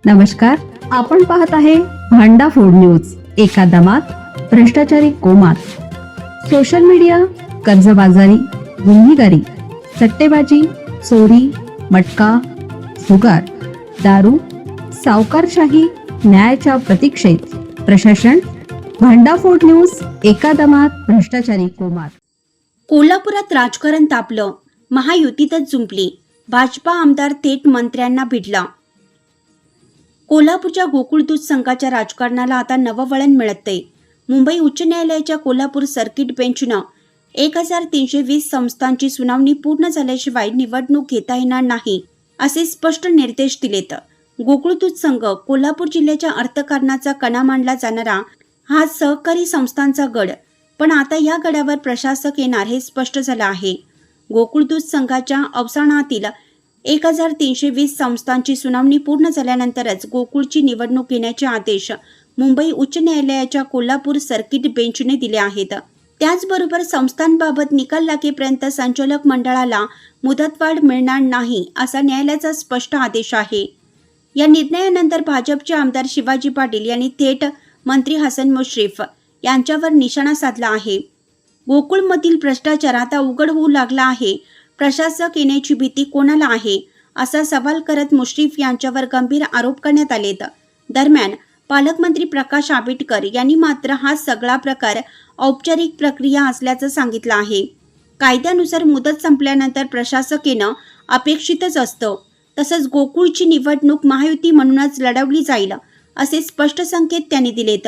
नमस्कार, आपण पाहत आहे भांडा फोड न्यूज. एका दमात भ्रष्टाचारी कोमात. सोशल मीडिया, कर्जबाजारी, गुन्हेगारी, सट्टेबाजी, चोरी, मटका, जुगार, दारू, सावकारशाही, न्यायाच्या प्रतीक्षेत प्रशासन. भांडाफोड न्यूज. एका दमात भ्रष्टाचारी कोमात. कोल्हापुरात राजकारण तापलं, महायुतीतच जुंपली, भाजपा आमदार थेट मंत्र्यांना भिडला. कोल्हापूरच्या गोकुळ दूध संघाच्या राजकारणाला आता नवं वळण मिळतंय. मुंबई उच्च न्यायालयाच्या कोल्हापूर सर्किट बेंचनं 1320 संस्थांची सुनावणी पूर्ण झाल्याशिवाय निवडणूक घेता येणार नाही असे स्पष्ट निर्देश दिलेत. गोकुळ दूध संघ कोल्हापूर जिल्ह्याच्या अर्थकारणाचा कणा मानला जाणारा हा सहकारी संस्थांचा गड, पण आता या गडावर प्रशासक येणार हे स्पष्ट झालं आहे. गोकुळ दूध संघाच्या अवसानातील 1320 संस्थांची सुनावणी पूर्ण झाल्यानंतरच गोकुळची निवडणूक घेण्याचे आदेश मुंबई उच्च न्यायालयाच्या कोल्हापूर सर्किट बेंचने दिले आहेत. त्याचबरोबर संस्थांबाबत निकाल लागेपर्यंत संचालक मंडळाला मुदतवाढ मिळणार नाही असा न्यायालयाचा स्पष्ट आदेश आहे. या निर्णयानंतर भाजपचे आमदार शिवाजी पाटील यांनी थेट मंत्री हसन मुश्रीफ यांच्यावर निशाणा साधला आहे. गोकुळमधील भ्रष्टाचार आता उघड होऊ लागला आहे. प्रशासक येण्याची भीती कोणाला आहे असा सवाल करत मुश्रीफ यांच्यावर गंभीर आरोप करण्यात आलेत. दरम्यान पालकमंत्री प्रकाश आंबेडकर यांनी मात्र हा सगळा प्रकार औपचारिक प्रक्रिया असल्याचं सांगितलं आहे. कायद्यानुसार मुदत संपल्यानंतर प्रशासक येणं अपेक्षितच असतं. तसंच गोकुळची निवडणूक महायुती म्हणूनच लढवली जाईल असे स्पष्ट संकेत त्यांनी दिलेत.